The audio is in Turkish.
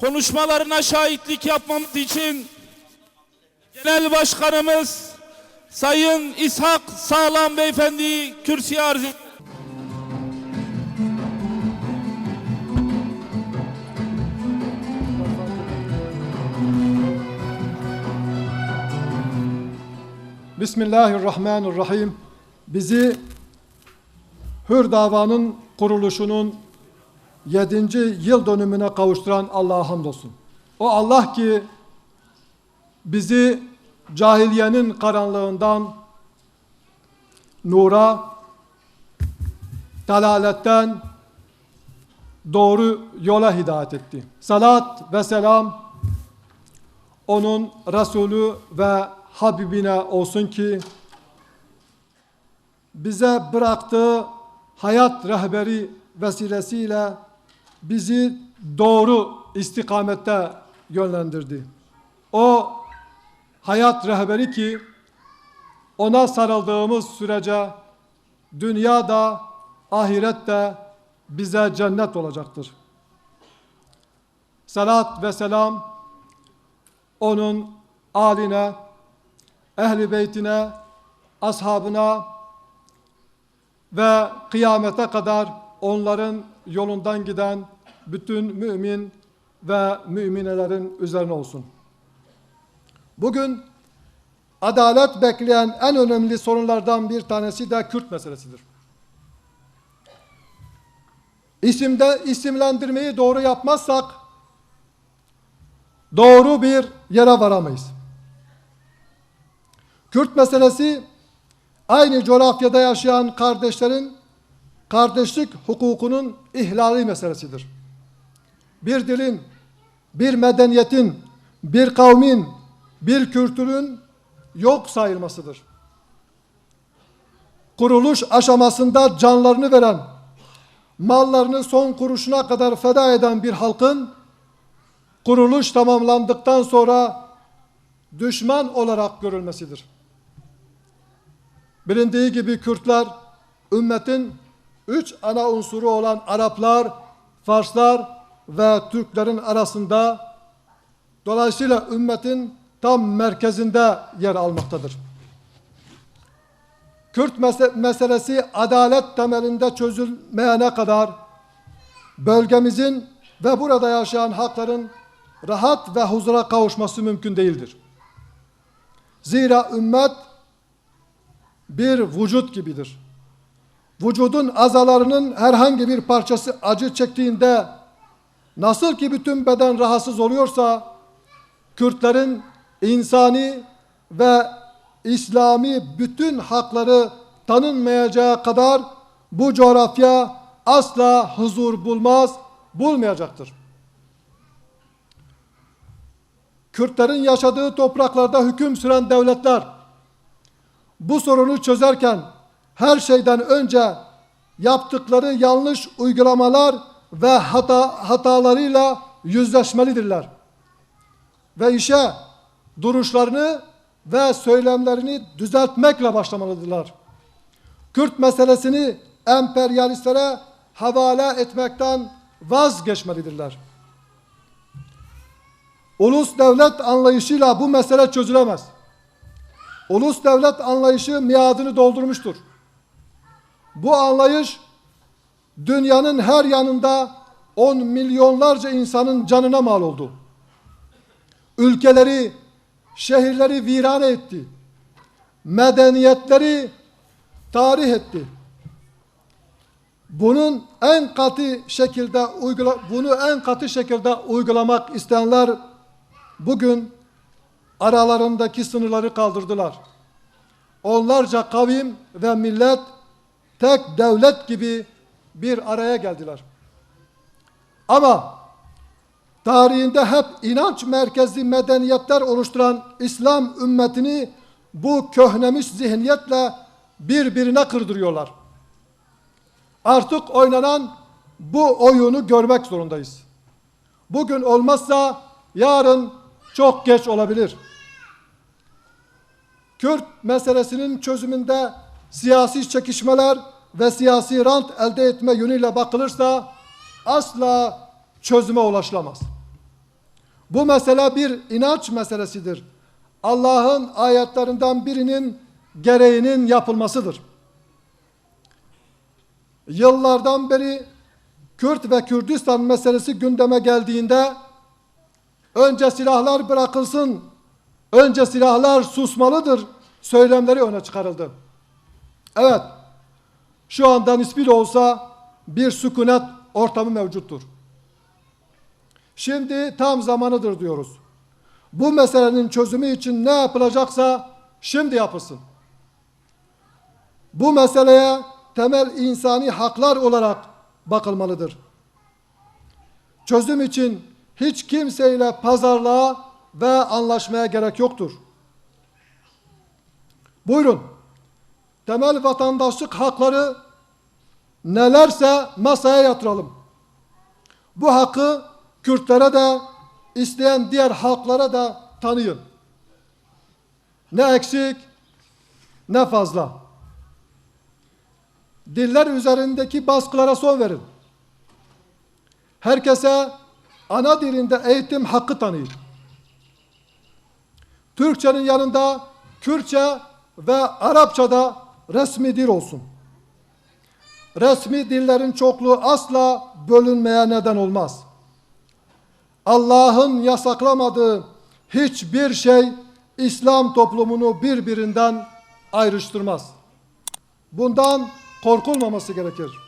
Konuşmalarına şahitlik yapmamız için Genel Başkanımız Sayın İshak Sağlam Beyefendi'yi kürsüye arz ediyorum. Bismillahirrahmanirrahim. Bizi Hür Dava'nın kuruluşunun 7. yıl dönümüne kavuşturan Allah'a hamdolsun. O Allah ki bizi cahiliyenin karanlığından nura, dalaletten doğru yola hidayet etti. Salat ve selam onun Resulü ve Habibine olsun ki bize bıraktığı hayat rehberi vesilesiyle bizi doğru istikamette yönlendirdi. O hayat rehberi ki ona sarıldığımız sürece dünyada, ahirette bize cennet olacaktır. Salat ve selam onun âline, ehl-i beytine, ashabına ve kıyamete kadar onların yolundan giden bütün mümin ve müminelerin üzerine olsun. Bugün adalet bekleyen en önemli sorunlardan bir tanesi de Kürt meselesidir. İsimlendirmeyi doğru yapmazsak doğru bir yere varamayız. Kürt meselesi aynı coğrafyada yaşayan kardeşlerin kardeşlik hukukunun ihlali meselesidir. Bir dilin, bir medeniyetin, bir kavmin, bir kültürün yok sayılmasıdır. Kuruluş aşamasında canlarını veren, mallarını son kuruşuna kadar feda eden bir halkın kuruluş tamamlandıktan sonra düşman olarak görülmesidir. Bilindiği gibi Kürtler, ümmetin 3 ana unsuru olan Araplar, Farslar ve Türklerin arasında, dolayısıyla ümmetin tam merkezinde yer almaktadır. Kürt meselesi adalet temelinde çözülmeyene kadar bölgemizin ve burada yaşayan halkların rahat ve huzura kavuşması mümkün değildir. Zira ümmet bir vücut gibidir. Vücudun azalarının herhangi bir parçası acı çektiğinde nasıl ki bütün beden rahatsız oluyorsa, Kürtlerin insani ve İslami bütün hakları tanınmayacağı kadar bu coğrafya asla huzur bulmayacaktır. Kürtlerin yaşadığı topraklarda hüküm süren devletler bu sorunu çözerken her şeyden önce yaptıkları yanlış uygulamalar ve hatalarıyla yüzleşmelidirler. Ve işe duruşlarını ve söylemlerini düzeltmekle başlamalıdırlar. Kürt meselesini emperyalistlere havale etmekten vazgeçmelidirler. Ulus devlet anlayışıyla bu mesele çözülemez. Ulus devlet anlayışı miadını doldurmuştur. Bu anlayış dünyanın her yanında 10 milyonlarca insanın canına mal oldu. Ülkeleri, şehirleri virane etti. Medeniyetleri tarih etti. Bunu en katı şekilde uygulamak isteyenler bugün aralarındaki sınırları kaldırdılar. Onlarca kavim ve millet tek devlet gibi bir araya geldiler. Ama tarihinde hep inanç merkezli medeniyetler oluşturan İslam ümmetini bu köhnemiş zihniyetle birbirine kırdırıyorlar. Artık oynanan bu oyunu görmek zorundayız. Bugün olmazsa yarın çok geç olabilir. Kürt meselesinin çözümünde siyasi çekişmeler ve siyasi rant elde etme yönüyle bakılırsa asla çözüme ulaşılamaz. Bu mesele bir inanç meselesidir. Allah'ın ayetlerinden birinin gereğinin yapılmasıdır. Yıllardan beri Kürt ve Kürdistan meselesi gündeme geldiğinde önce silahlar bırakılsın, önce silahlar susmalıdır söylemleri öne çıkarıldı. Evet, şu anda nispi de olsa bir sükunet ortamı mevcuttur. Şimdi tam zamanıdır diyoruz. Bu meselenin çözümü için ne yapılacaksa şimdi yapılsın. Bu meseleye temel insani haklar olarak bakılmalıdır. Çözüm için hiç kimseyle pazarlığa ve anlaşmaya gerek yoktur. Buyurun, temel vatandaşlık hakları nelerse masaya yatıralım. Bu hakkı Kürtlere de, isteyen diğer halklara da tanıyın. Ne eksik, ne fazla. Diller üzerindeki baskılara son verin. Herkese ana dilinde eğitim hakkı tanıyın. Türkçenin yanında Kürtçe ve Arapça da resmi dil olsun. Resmi dillerin çokluğu asla bölünmeye neden olmaz. Allah'ın yasaklamadığı hiçbir şey İslam toplumunu birbirinden ayrıştırmaz. Bundan korkulmaması gerekir.